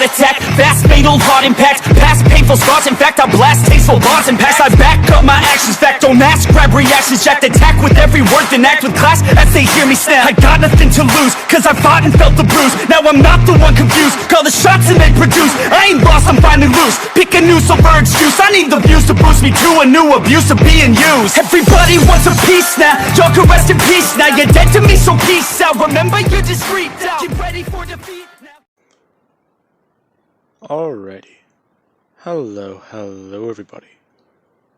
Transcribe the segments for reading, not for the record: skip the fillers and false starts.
attack, fast fatal heart impact, past painful scars. In fact, I blast tasteful bars and packs. I back up my actions, fact don't ask, grab reactions, jacked attack with every word, then act with class as they hear me snap. I got nothing to lose, cause I fought and felt the bruise. Now I'm not the one confused, call the shots and they produce. I ain't lost, I'm finally loose, pick a new silver excuse. I need the views to boost me to a new abuse of being used. Everybody wants a piece now, y'all can rest in peace now. You're dead to me, so peace out. Remember, you're discreet out. Get ready for defeat now. Alrighty. Hello everybody.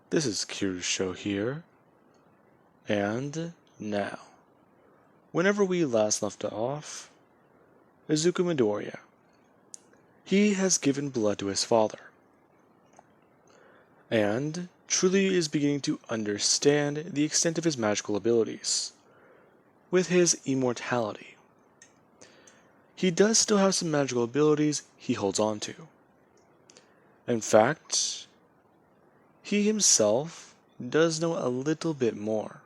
This is Kiru's show here. And now, whenever we last left off, Izuku Midoriya, he has given blood to his father, and truly is beginning to understand the extent of his magical abilities, with his immortality. He does still have some magical abilities he holds on to. In fact, he himself does know a little bit more.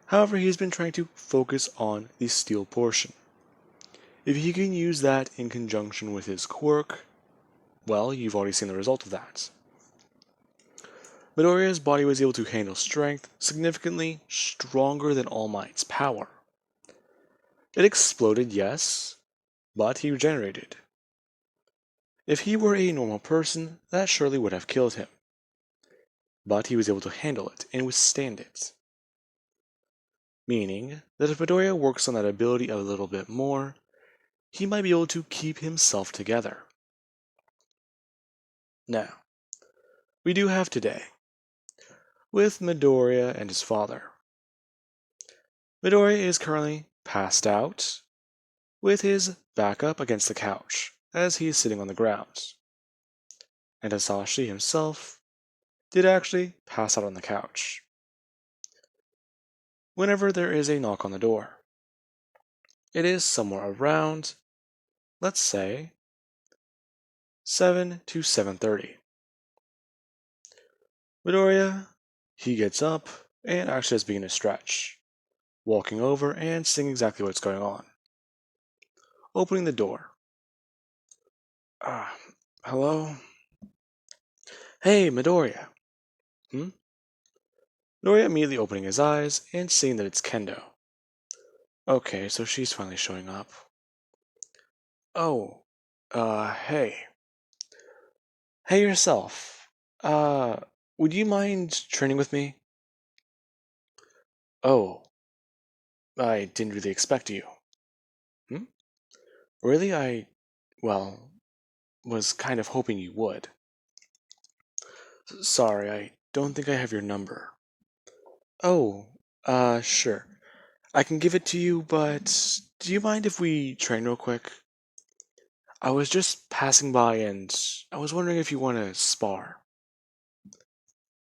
However, he's been trying to focus on the steel portion. If he can use that in conjunction with his quirk, well, you've already seen the result of that. Midoriya's body was able to handle strength significantly stronger than All Might's power. It exploded, yes, but he regenerated. If he were a normal person, that surely would have killed him. But he was able to handle it and withstand it. Meaning that if Midoriya works on that ability a little bit more, he might be able to keep himself together. Now, we do have today, with Midoriya and his father. Midoriya is currently passed out, with his back up against the couch, as he is sitting on the ground. And Asashi himself did actually pass out on the couch. Whenever there is a knock on the door, it is somewhere around, let's say, 7 to 7:30. Midoriya, he gets up and actually is beginning to stretch, walking over and seeing exactly what's going on. Opening the door. Hello? Hey, Midoriya. Midoriya immediately opening his eyes and seeing that it's Kendo. Okay, so she's finally showing up. Oh, hey. Hey yourself. Would you mind training with me? Oh, I didn't really expect you. Really? Well, was kind of hoping you would. Sorry, I don't think I have your number. Oh, sure. I can give it to you, but do you mind if we train real quick? I was just passing by and I was wondering if you want to spar.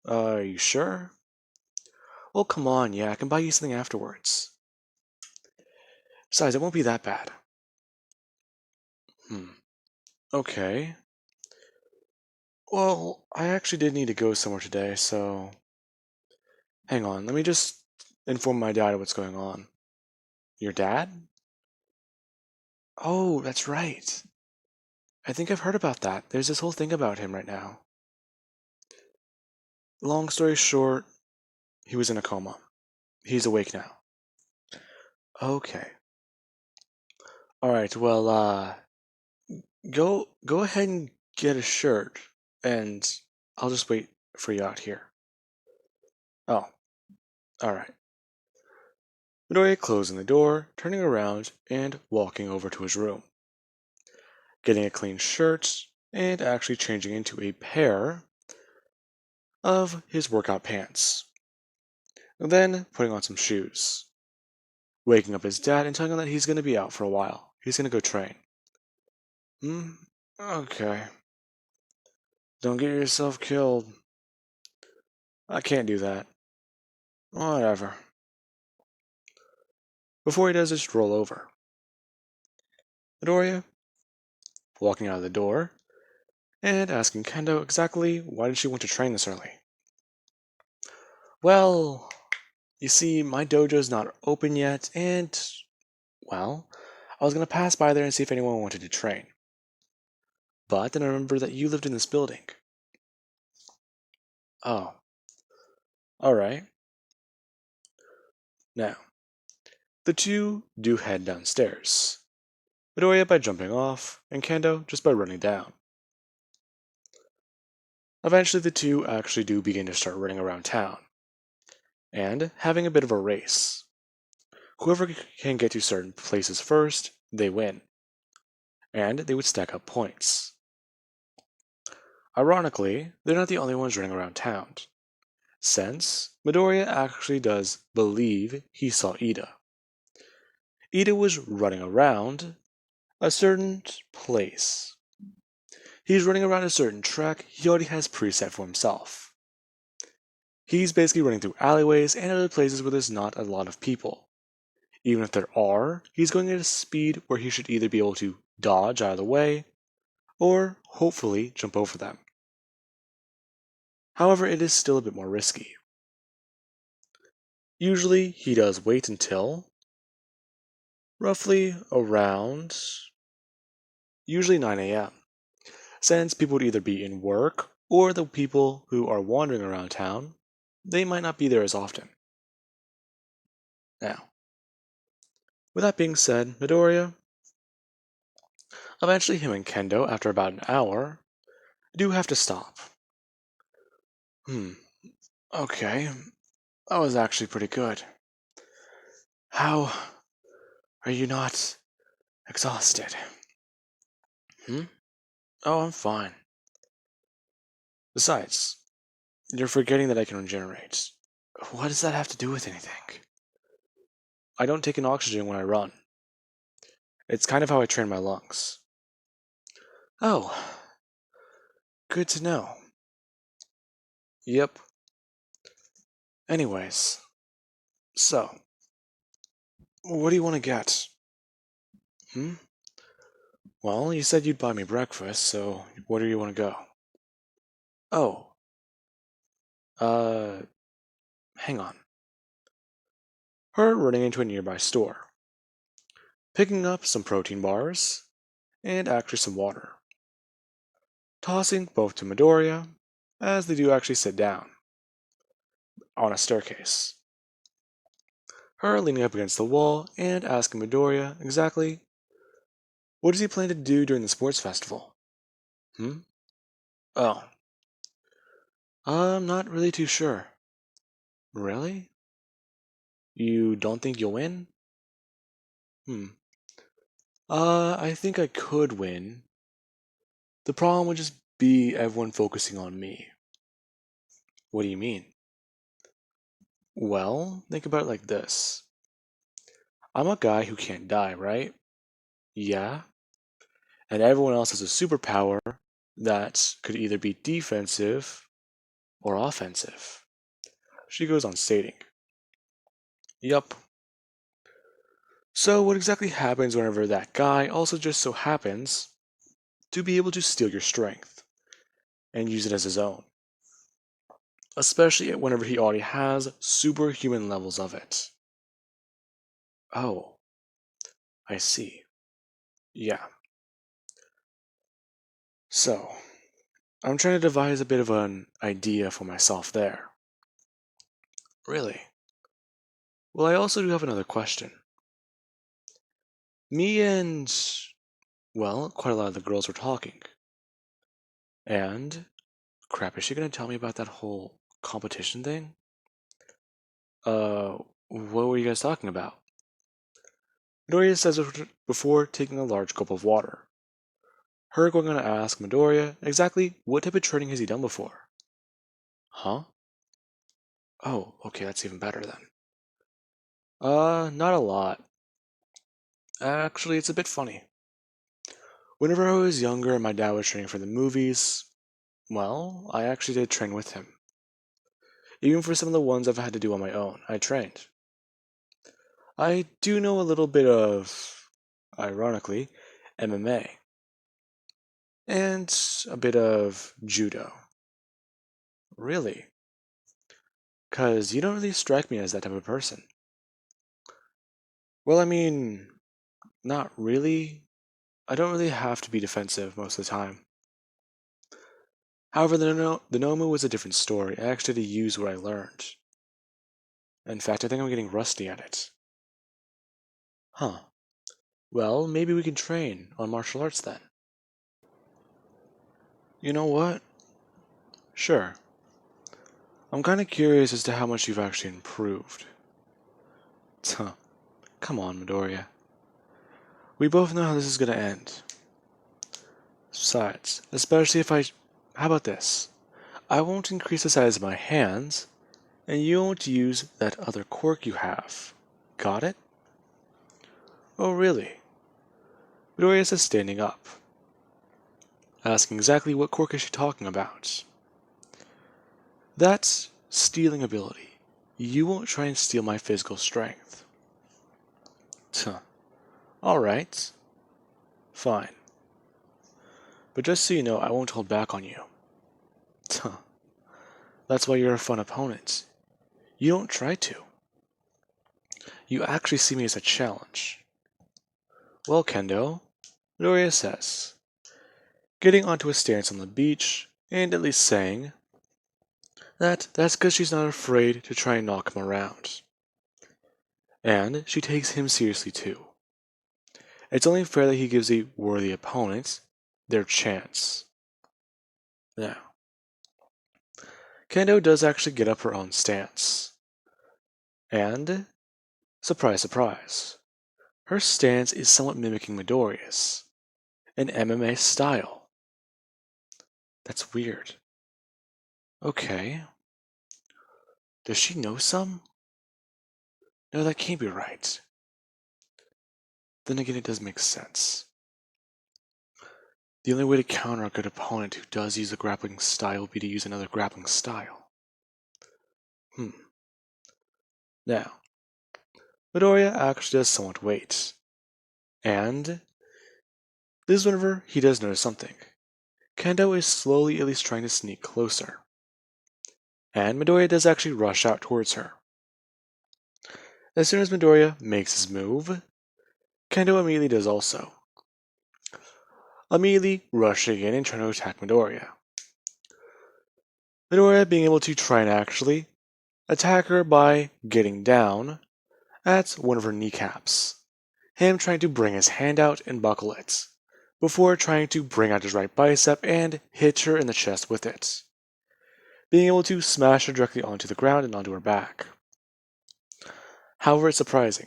Are you sure? Well, come on, yeah, I can buy you something afterwards. Besides, it won't be that bad. Okay. Well, I actually did need to go somewhere today, so... Hang on, let me just inform my dad of what's going on. Your dad? Oh, that's right. I think I've heard about that. There's this whole thing about him right now. Long story short, he was in a coma. He's awake now. Okay. Alright, well, go ahead and get a shirt, and I'll just wait for you out here. Oh, alright. Midoriya closing the door, turning around, and walking over to his room. Getting a clean shirt, and actually changing into a pair of his workout pants. And then putting on some shoes. Waking up his dad and telling him that he's going to be out for a while. He's going to go train. Okay. Don't get yourself killed. I can't do that. Whatever. Before he does, just roll over. Midoriya, walking out of the door, and asking Kendo exactly why did she want to train this early. Well, you see, my dojo's not open yet, and, well, I was going to pass by there and see if anyone wanted to train. But then I remember that you lived in this building. Oh, alright. Now, the two do head downstairs. Midoriya by jumping off, and Kendo just by running down. Eventually, the two actually do begin to start running around town, and having a bit of a race. Whoever can get to certain places first, they win, and they would stack up points. Ironically, they're not the only ones running around town, since Midoriya actually does believe he saw Ida. Ida was running around a certain place. He's running around a certain track he already has preset for himself. He's basically running through alleyways and other places where there's not a lot of people. Even if there are, he's going at a speed where he should either be able to dodge out of the way, or hopefully jump over them. However, it is still a bit more risky. Usually, he does wait until roughly around usually 9 a.m., since people would either be in work or the people who are wandering around town, they might not be there as often. Now, with that being said, Midoriya, eventually him and Kendo, after about an hour, do have to stop. Okay, that was actually pretty good. How are you not exhausted? Oh, I'm fine. Besides, you're forgetting that I can regenerate. What does that have to do with anything? I don't take in oxygen when I run. It's kind of how I train my lungs. Oh, good to know. Yep. Anyways, so, what do you want to get? Well, you said you'd buy me breakfast, so where do you want to go? Oh, hang on. Her running into a nearby store, picking up some protein bars, and actually some water. Tossing both to Midoriya, as they do actually sit down on a staircase. Her leaning up against the wall and asking Midoriya exactly what does he plan to do during the sports festival? Oh, I'm not really too sure. Really? You don't think you'll win? I think I could win. The problem would just be everyone focusing on me. What do you mean? Well, think about it like this. I'm a guy who can't die, right? Yeah. And everyone else has a superpower that could either be defensive or offensive. She goes on stating. Yup. So, what exactly happens whenever that guy also just so happens to be able to steal your strength and use it as his own? Especially whenever he already has superhuman levels of it. Oh, I see. Yeah. So, I'm trying to devise a bit of an idea for myself there. Really? Well, I also do have another question. Me and, well, quite a lot of the girls were talking. And, crap, is she gonna tell me about that whole competition thing? What were you guys talking about? Midoriya says it before taking a large gulp of water. Her going to ask Midoriya exactly what type of training has he done before? Huh? Oh, okay, that's even better then. Not a lot. Actually, it's a bit funny. Whenever I was younger and my dad was training for the movies, well, I actually did train with him. Even for some of the ones I've had to do on my own, I trained. I do know a little bit of, ironically, MMA. And a bit of judo. Really? 'Cause you don't really strike me as that type of person. Well, I mean, not really. I don't really have to be defensive most of the time. However, the Nomu was a different story. I actually had to use what I learned. In fact, I think I'm getting rusty at it. Huh. Well, maybe we can train on martial arts then. You know what? Sure. I'm kinda curious as to how much you've actually improved. Huh. Come on, Midoriya. We both know how this is gonna end. Besides, especially if I... How about this? I won't increase the size of my hands, and you won't use that other quirk you have. Got it? Oh, really? Midoriya says standing up, asking exactly what quirk is she talking about. That's stealing ability. You won't try and steal my physical strength. Huh. Alright. Fine. But just so you know, I won't hold back on you. Huh. That's why you're a fun opponent. You don't try to. You actually see me as a challenge. Well, Kendo, Midoriya says, getting onto a stance on the beach, and at least saying that's because she's not afraid to try and knock him around. And she takes him seriously too. It's only fair that he gives a worthy opponent their chance. Now, Kendo does actually get up her own stance. And, surprise, surprise, her stance is somewhat mimicking Midoriya's, an MMA style. That's weird. Okay. Does she know some? No, that can't be right. Then again, it does make sense. The only way to counter a good opponent who does use a grappling style would be to use another grappling style. Now, Midoriya actually does somewhat wait. And this is whenever he does notice something. Kendo is slowly at least trying to sneak closer. And Midoriya does actually rush out towards her. As soon as Midoriya makes his move, Kendo immediately does also. Immediately rushing in and trying to attack Midoriya. Midoriya being able to try and actually attack her by getting down at one of her kneecaps. Him trying to bring his hand out and buckle it, before trying to bring out his right bicep and hit her in the chest with it. Being able to smash her directly onto the ground and onto her back. However, it's surprising.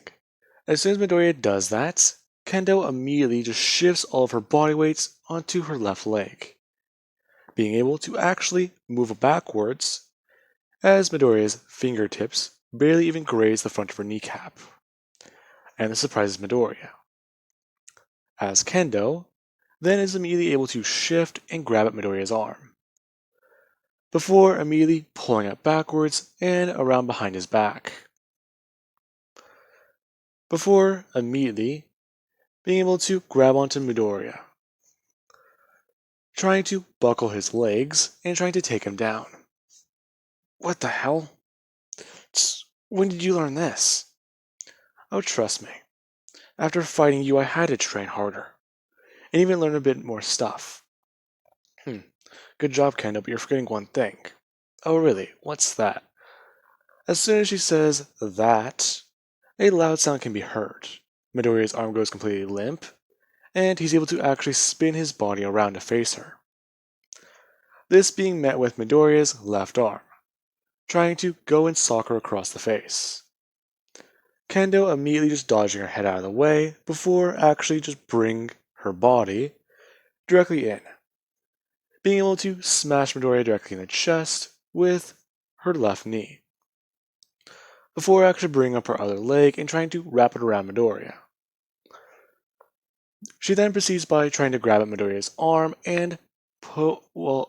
As soon as Midoriya does that, Kendo immediately just shifts all of her body weights onto her left leg, being able to actually move backwards as Midoriya's fingertips barely even graze the front of her kneecap. And this surprises Midoriya, as Kendo then is immediately able to shift and grab at Midoriya's arm, before immediately pulling it backwards and around behind his back. Before immediately being able to grab onto Midoriya, trying to buckle his legs and trying to take him down. What the hell? When did you learn this? Oh, trust me. After fighting you, I had to train harder, and even learn a bit more stuff. Good job, Kendo, but you're forgetting one thing. Oh, really? What's that? As soon as she says that, a loud sound can be heard. Midoriya's arm goes completely limp, and he's able to actually spin his body around to face her. This being met with Midoriya's left arm, trying to go and sock her across the face. Kendo immediately just dodging her head out of the way before actually just bring her body directly in, being able to smash Midoriya directly in the chest with her left knee, before actually bringing up her other leg and trying to wrap it around Midoriya. She then proceeds by trying to grab at Midoriya's arm and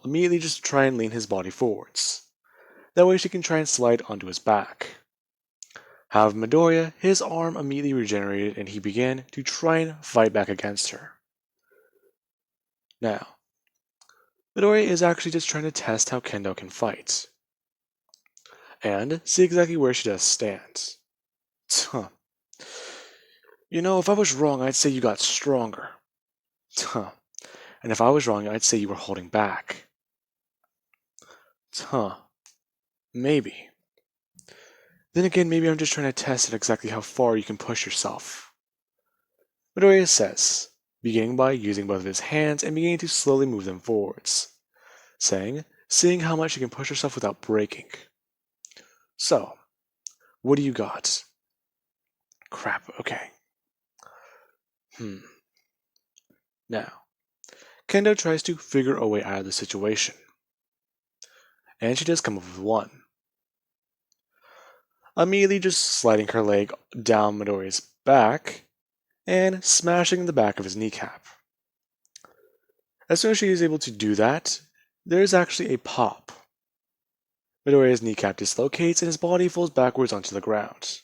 immediately just try and lean his body forwards. That way she can try and slide onto his back. However, Midoriya, his arm immediately regenerated and he began to try and fight back against her. Now, Midoriya is actually just trying to test how Kendo can fight, and see exactly where she does stand. Huh. You know, if I was wrong, I'd say you got stronger. Huh. And if I was wrong, I'd say you were holding back. Huh. Maybe. Then again, maybe I'm just trying to test at exactly how far you can push yourself. Midoriya says, beginning by using both of his hands and beginning to slowly move them forwards, seeing how much you can push yourself without breaking. So, what do you got? Crap, okay. Now, Kendo tries to figure a way out of the situation. And she does come up with one. Immediately just sliding her leg down Midoriya's back and smashing the back of his kneecap. As soon as she is able to do that, there is actually a pop. Midoriya's kneecap dislocates and his body falls backwards onto the ground.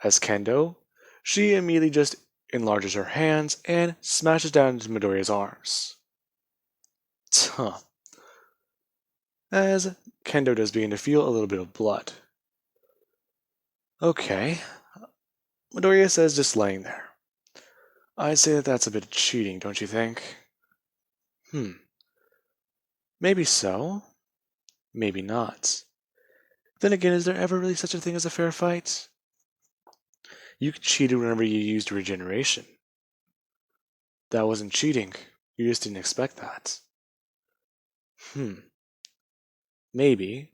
As Kendo, she immediately just enlarges her hands and smashes down into Midoriya's arms. Huh. As Kendo does begin to feel a little bit of blood. Okay. Midoriya says, just laying there. I'd say that that's a bit cheating, don't you think? Maybe so. Maybe not. Then again, is there ever really such a thing as a fair fight? You cheated whenever you used regeneration. That wasn't cheating. You just didn't expect that. Maybe.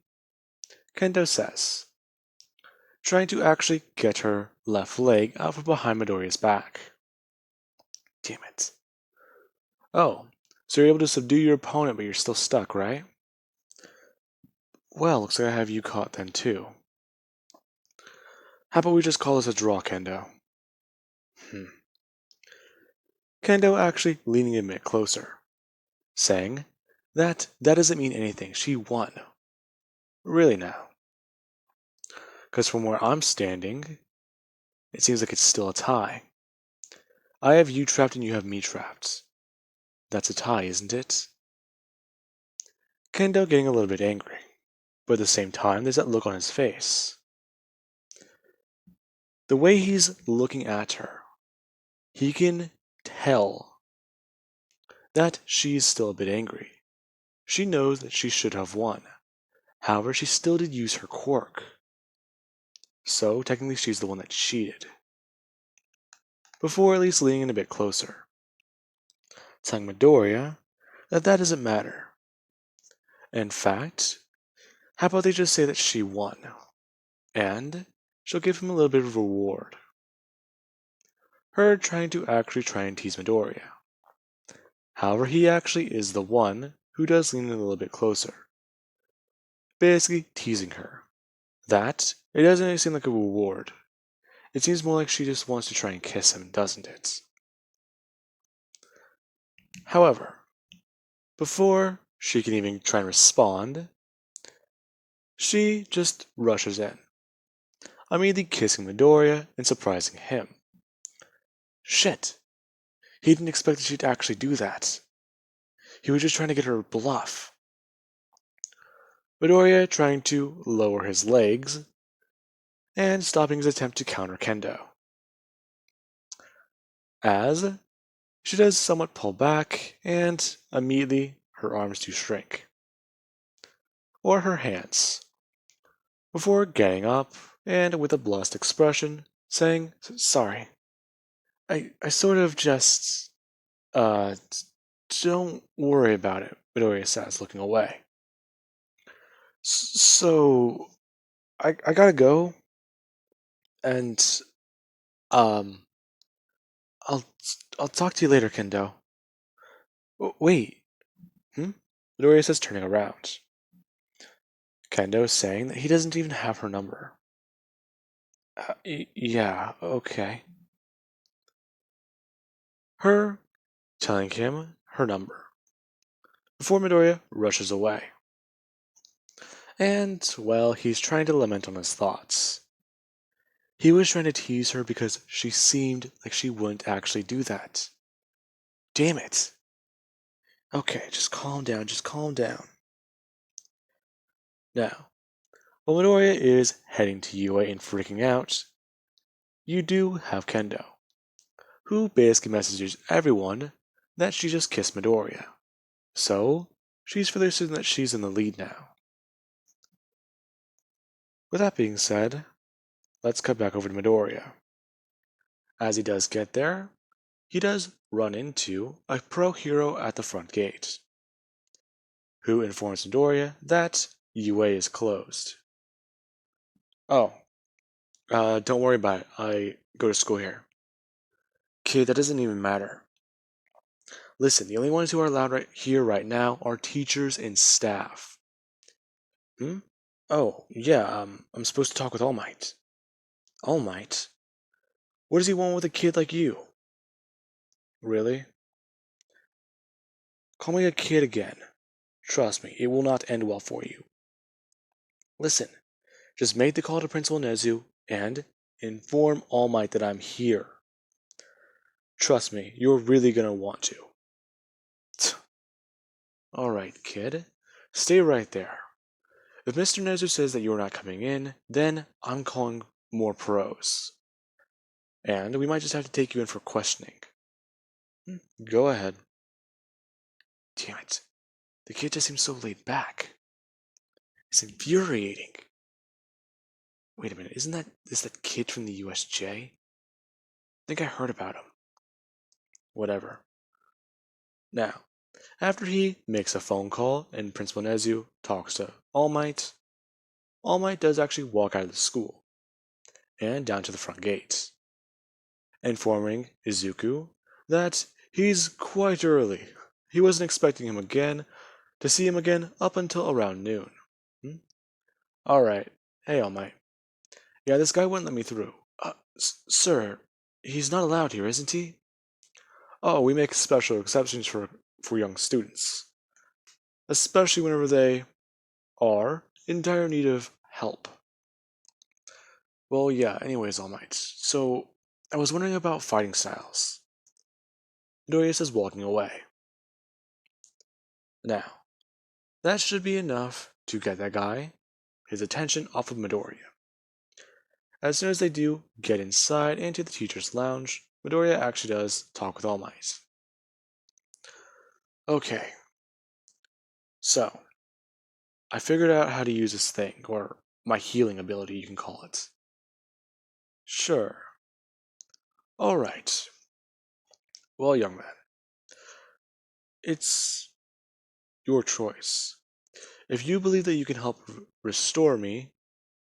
Kendo says, trying to actually get her left leg out from behind Midoriya's back. Damn it. Oh, so you're able to subdue your opponent, but you're still stuck, right? Well, looks like I have you caught then too. How about we just call this a draw, Kendo? Kendo actually leaning a bit closer, saying that doesn't mean anything. She won. Really now. Because from where I'm standing, it seems like it's still a tie. I have you trapped and you have me trapped. That's a tie, isn't it? Kendo getting a little bit angry, but at the same time, there's that look on his face. The way he's looking at her, he can tell that she's still a bit angry. She knows that she should have won. However, she still did use her quirk. So, technically, she's the one that cheated. Before at least leaning in a bit closer, telling Midoriya that doesn't matter. In fact, how about they just say that she won? And she'll give him a little bit of reward. Her trying to actually try and tease Midoriya. However, he actually is the one who does lean in a little bit closer. Basically teasing her. That, it doesn't really seem like a reward. It seems more like she just wants to try and kiss him, doesn't it? However, before she can even try and respond, she just rushes in, immediately kissing Midoriya and surprising him. Shit! He didn't expect that she'd actually do that. He was just trying to get her to bluff. Midoriya trying to lower his legs and stopping his attempt to counter Kendo. As she does somewhat pull back and immediately her arms do shrink. Or her hands. Before getting up and with a blunt expression saying, sorry. I sort of just, don't worry about it, Midoriya says, looking away. So, I gotta go, and, I'll talk to you later, Kendo. Wait, Midoriya says, turning around. Kendo saying that he doesn't even have her number. Yeah, okay. Her telling him her number. Before Midoriya rushes away. And, well, he's trying to lament on his thoughts. He was trying to tease her because she seemed like she wouldn't actually do that. Damn it. Okay, just calm down, Now, while Midoriya is heading to UA and freaking out, you do have Kendo, who basically messages everyone that she just kissed Midoriya. So, she's further certain that she's in the lead now. With that being said, let's cut back over to Midoriya. As he does get there, he does run into a pro hero at the front gate, who informs Midoriya that UA is closed. Oh, don't worry about it. I go to school here. Kid, that doesn't even matter. Listen, the only ones who are allowed right here right now are teachers and staff. Hmm? Oh, yeah, I'm supposed to talk with All Might. All Might? What does he want with a kid like you? Really? Call me a kid again. Trust me, it will not end well for you. Listen, just make the call to Principal Nezu and inform All Might that I'm here. Trust me, you're really gonna want to. Alright, kid. Stay right there. If Mr. Nezu says that you're not coming in, then I'm calling more pros. And we might just have to take you in for questioning. Go ahead. Damn it. The kid just seems so laid back. It's infuriating. Wait a minute, is that kid from the USJ? I think I heard about him. Whatever. Now, after he makes a phone call and Principal Nezu talks to All Might does actually walk out of the school and down to the front gate, informing Izuku that he's quite early. He wasn't expecting to see him again up until around noon. Alright. Hey, All Might. Yeah, this guy wouldn't let me through. Sir, he's not allowed here, isn't he? Oh, we make special exceptions for young students, especially whenever they are in dire need of help. Well, yeah, anyways, All Might. So, I was wondering about fighting styles. Midoriya is walking away. Now, that should be enough to get that guy his attention off of Midoriya. As soon as they do get inside into the teacher's lounge, Midoriya actually does talk with All Might. Okay, so I figured out how to use this thing, or my healing ability, you can call it. Sure. Alright. Well, young man, it's your choice. If you believe that you can help restore me,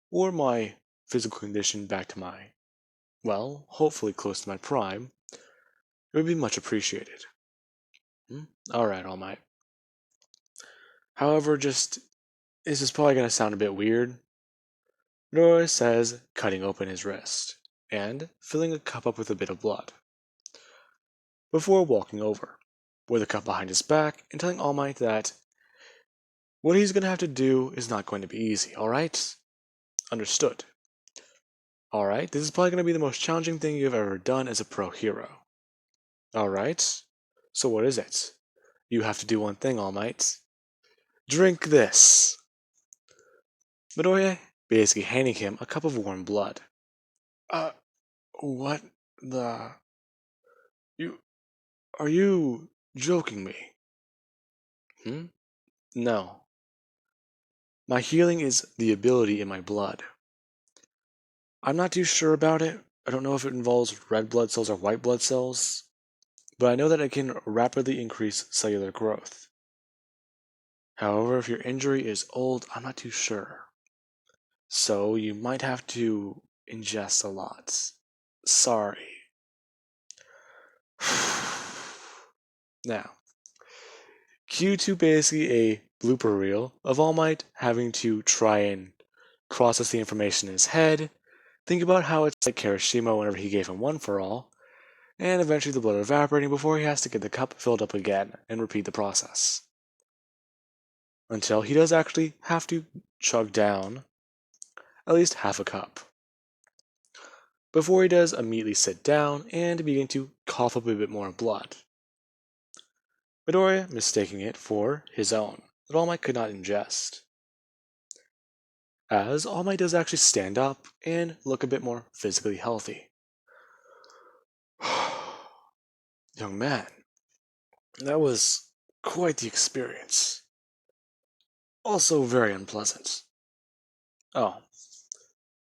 or my physical condition back to my, well, hopefully close to my prime, it would be much appreciated. Alright, All Might. However, this is probably going to sound a bit weird. Midoriya says, cutting open his wrist, and filling a cup up with a bit of blood, before walking over, with a cup behind his back, and telling All Might that what he's going to have to do is not going to be easy, alright? Understood. Alright, this is probably going to be the most challenging thing you've ever done as a pro hero. Alright, so what is it? You have to do one thing, All Might. Drink this! Midoriya basically handing him a cup of warm blood. What the... Are you joking me? No. My healing is the ability in my blood. I'm not too sure about it. I don't know if it involves red blood cells or white blood cells, but I know that it can rapidly increase cellular growth. However, if your injury is old, I'm not too sure. So you might have to ingest a lot. Sorry. Now, cue to basically a blooper reel of All Might having to try and process the information in his head, think about how it's like Kirishima whenever he gave him One for All, and eventually the blood evaporating before he has to get the cup filled up again and repeat the process. Until he does actually have to chug down at least half a cup, before he does immediately sit down and begin to cough up a bit more blood. Midoriya mistaking it for his own, that All Might could not ingest. As All Might does actually stand up and look a bit more physically healthy. Young man, that was quite the experience. Also very unpleasant. Oh,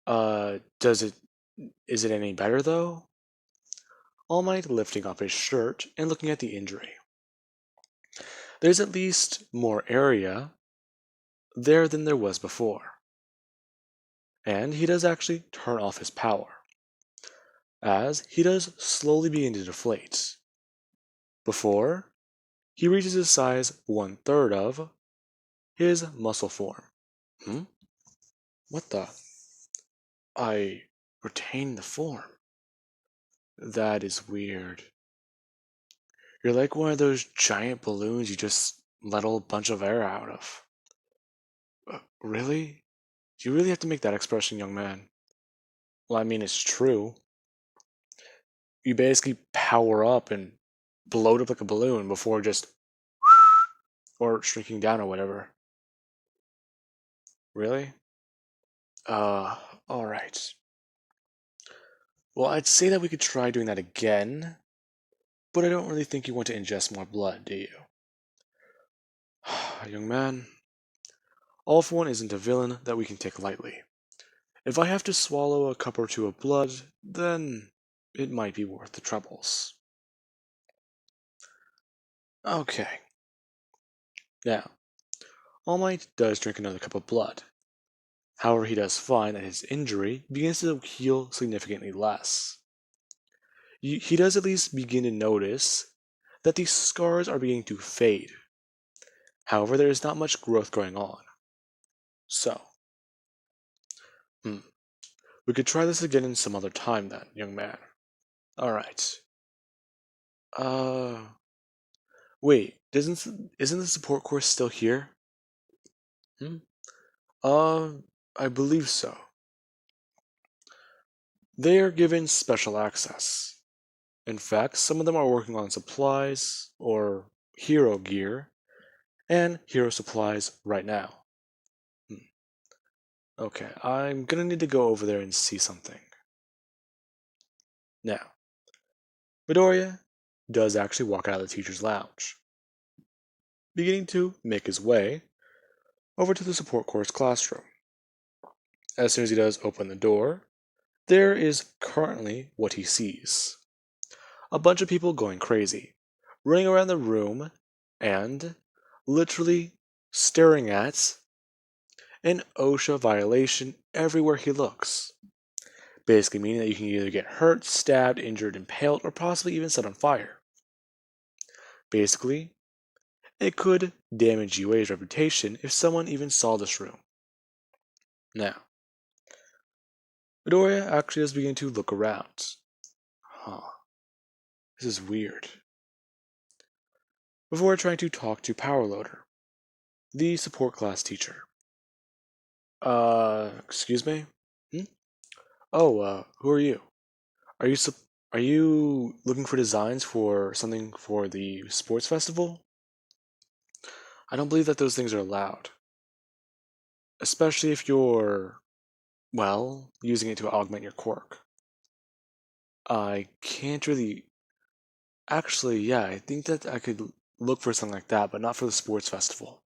Does it, is it any better though? All Might lifting up his shirt and looking at the injury. There's at least more area there than there was before. And he does actually turn off his power, as he does slowly begin to deflate. Before, he reaches a size 1/3 of his muscle form. Hmm? What the? I retain the form. That is weird. You're like one of those giant balloons you just let a bunch of air out of. Really? Do you really have to make that expression, young man? Well, I mean, it's true. You basically power up and bloat up like a balloon before just or shrinking down or whatever. Really? Alright. Well, I'd say that we could try doing that again, but I don't really think you want to ingest more blood, do you? Young man, All for One isn't a villain that we can take lightly. If I have to swallow a cup or two of blood, then it might be worth the troubles. Okay. Now, All Might does drink another cup of blood. However, he does find that his injury begins to heal significantly less. He does at least begin to notice that these scars are beginning to fade. However, there is not much growth going on. So, we could try this again in some other time then, young man. Alright. Uh, wait, isn't the support course still here? Hmm? Uh, I believe so. They are given special access. In fact, some of them are working on supplies, or hero gear, and hero supplies right now. Okay, I'm gonna need to go over there and see something. Now, Midoriya does actually walk out of the teacher's lounge, beginning to make his way over to the support course classroom. As soon as he does open the door, there is currently what he sees. A bunch of people going crazy, running around the room, and literally staring at an OSHA violation everywhere he looks. Basically meaning that you can either get hurt, stabbed, injured, impaled, or possibly even set on fire. Basically, it could damage UA's reputation if someone even saw this room. Now, Midoriya actually does begin to look around. Huh, this is weird. Before trying to talk to Powerloader, the support class teacher. Excuse me? Hmm? Oh, who are you? Are you are you looking for designs for something for the sports festival? I don't believe that those things are allowed. Especially if you're, well, using it to augment your quirk. I can't really. Actually, yeah, I think that I could look for something like that, but not for the sports festival.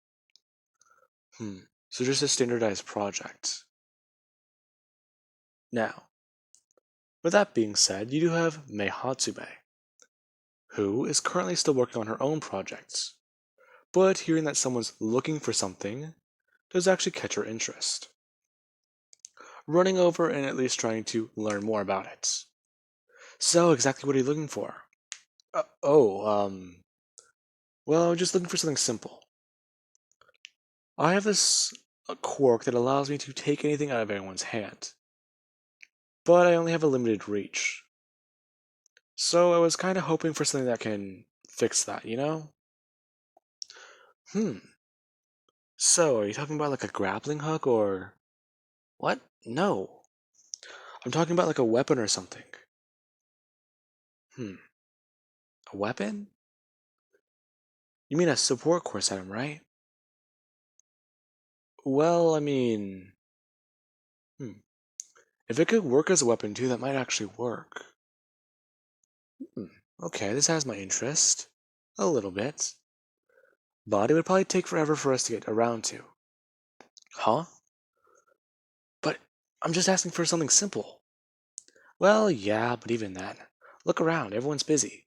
So just a standardized project. Now, with that being said, you do have Mei Hatsume, who is currently still working on her own projects, but hearing that someone's looking for something does actually catch her interest. Running over and at least trying to learn more about it. So, exactly what are you looking for? Well, I'm just looking for something simple. I have this quirk that allows me to take anything out of anyone's hand, but I only have a limited reach. So I was kind of hoping for something that can fix that, you know? Hmm. So, are you talking about like a grappling hook or. What? No. I'm talking about like a weapon or something. Hmm. A weapon? You mean a support course item, right? Well, I mean. Hmm. If it could work as a weapon too, that might actually work. Hmm. Okay, this has my interest. A little bit. But it would probably take forever for us to get around to. Huh? But I'm just asking for something simple. Well, yeah, but even then. Look around, everyone's busy.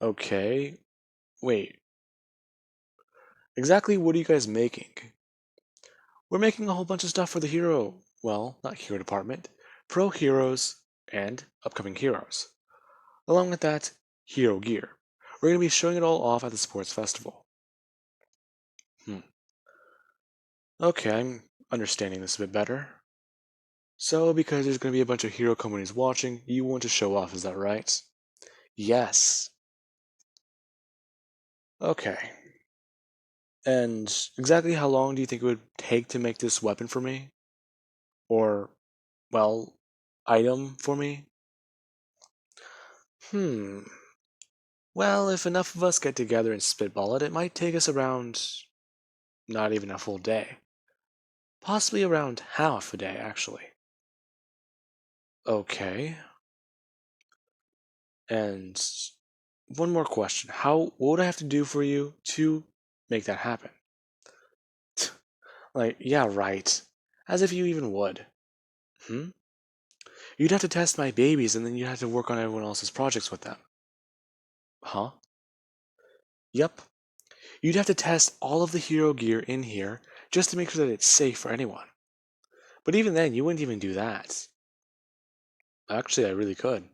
Okay, wait. Exactly what are you guys making? We're making a whole bunch of stuff for the hero. Well, not hero department. Pro heroes and upcoming heroes. Along with that, hero gear. We're going to be showing it all off at the sports festival. Hmm. Okay, I'm understanding this a bit better. So, because there's going to be a bunch of hero companies watching, you want to show off, is that right? Yes. Okay. And exactly how long do you think it would take to make this weapon for me? Or, well, item for me? Hmm. Well, if enough of us get together and spitball it, it might take us around not even a full day. Possibly around half a day, actually. Okay. And one more question. What would I have to do for you to make that happen? Like, yeah, right. As if you even would. Hmm? You'd have to test my babies and then you'd have to work on everyone else's projects with them. Huh? Yep. You'd have to test all of the hero gear in here just to make sure that it's safe for anyone. But even then, you wouldn't even do that. Actually, I really could.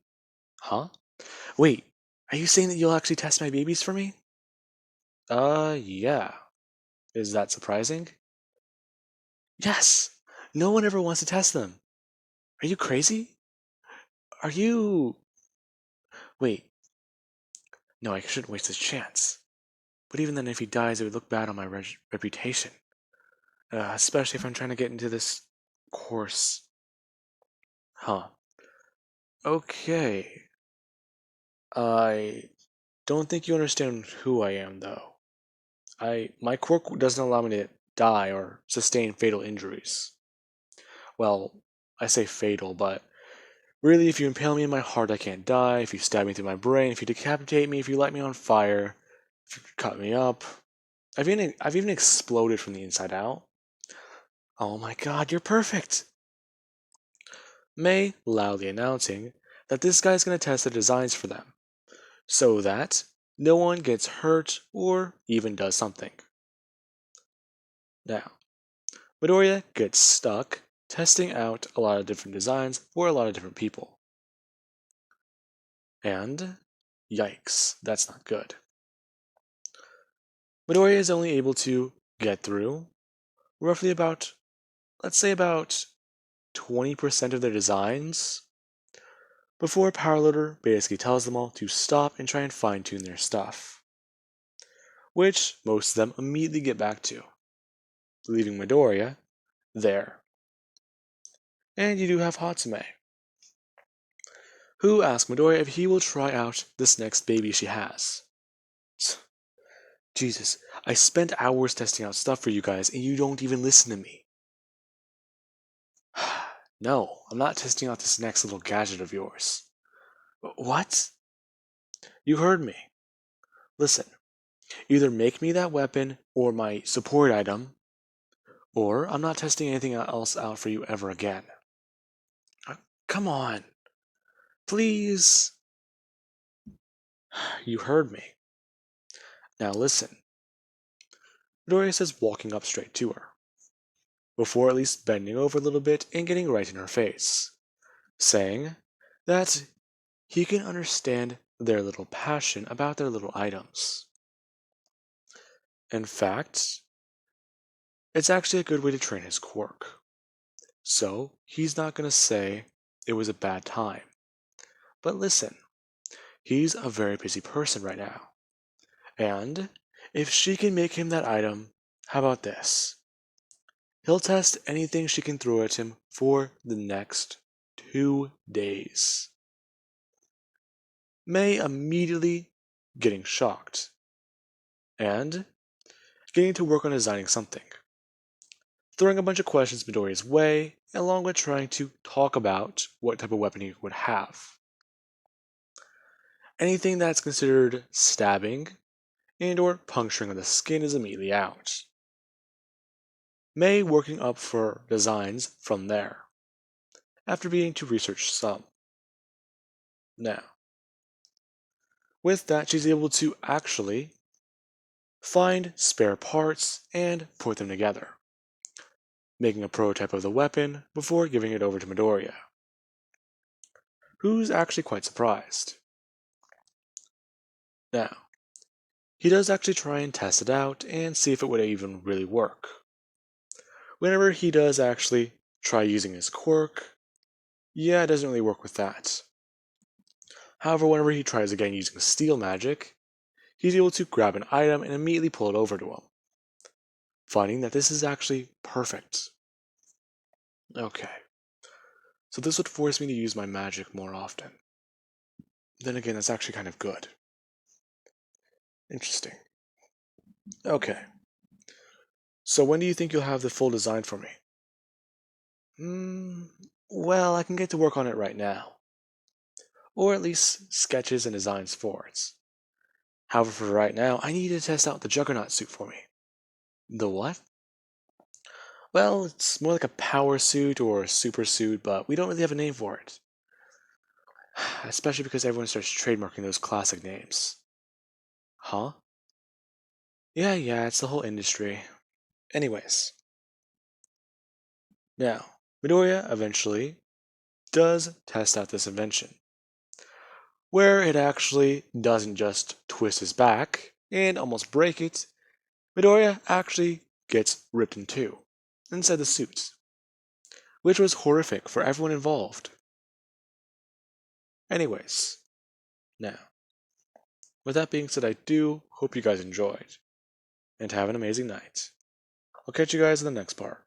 Huh? Wait, are you saying that you'll actually test my babies for me? Yeah. Is that surprising? Yes! No one ever wants to test them. Are you crazy? Are you. Wait, no, I shouldn't waste this chance. But even then, if he dies, it would look bad on my reputation. Especially if I'm trying to get into this course. Huh. Okay. I don't think you understand who I am, though. My quirk doesn't allow me to die or sustain fatal injuries. Well, I say fatal, but really, if you impale me in my heart, I can't die. If you stab me through my brain, if you decapitate me, if you light me on fire, if you cut me up, I've even exploded from the inside out. Oh my god, you're perfect! May loudly announcing that this guy's gonna test the designs for them, so that no one gets hurt or even does something. Now, Midoriya gets stuck testing out a lot of different designs for a lot of different people. And yikes, that's not good. Midoriya is only able to get through roughly about, let's say about 20% of their designs before Powerloader basically tells them all to stop and try and fine tune their stuff, which most of them immediately get back to, leaving Midoriya there. And you do have Hatsume, who asks Midoriya if he will try out this next baby she has. Jesus, I spent hours testing out stuff for you guys and you don't even listen to me. No, I'm not testing out this next little gadget of yours. What? You heard me. Listen, either make me that weapon or my support item, or I'm not testing anything else out for you ever again. Come on. Please. You heard me. Now listen. Midoriya says, walking up straight to her, before at least bending over a little bit and getting right in her face, saying that he can understand their little passion about their little items. In fact, it's actually a good way to train his quirk. So he's not going to say it was a bad time. But listen, he's a very busy person right now. And if she can make him that item, how about this? He'll test anything she can throw at him for the next 2 days. May immediately getting shocked and getting to work on designing something, throwing a bunch of questions Midoriya's way, along with trying to talk about what type of weapon he would have. Anything that's considered stabbing and or puncturing of the skin is immediately out. May working up for designs from there, after beginning to research some. Now, with that, she's able to actually find spare parts and put them together, making a prototype of the weapon before giving it over to Midoriya, who's actually quite surprised. Now, he does actually try and test it out and see if it would even really work. Whenever he does actually try using his quirk, yeah, it doesn't really work with that. However, whenever he tries again using steel magic, he's able to grab an item and immediately pull it over to him, finding that this is actually perfect. Okay, so this would force me to use my magic more often. Then again, that's actually kind of good. Interesting. Okay, so when do you think you'll have the full design for me? Well, I can get to work on it right now. Or at least sketches and designs for it. However, for right now, I need to test out the Juggernaut suit for me. The what? Well, it's more like a power suit or a super suit, but we don't really have a name for it. Especially because everyone starts trademarking those classic names. Huh? Yeah, it's the whole industry. Anyways. Now, Midoriya eventually does test out this invention, where it actually doesn't just twist his back and almost break it. Midoriya actually gets ripped in two inside the suit, which was horrific for everyone involved. Anyways, now, with that being said, I do hope you guys enjoyed, and have an amazing night. I'll catch you guys in the next part.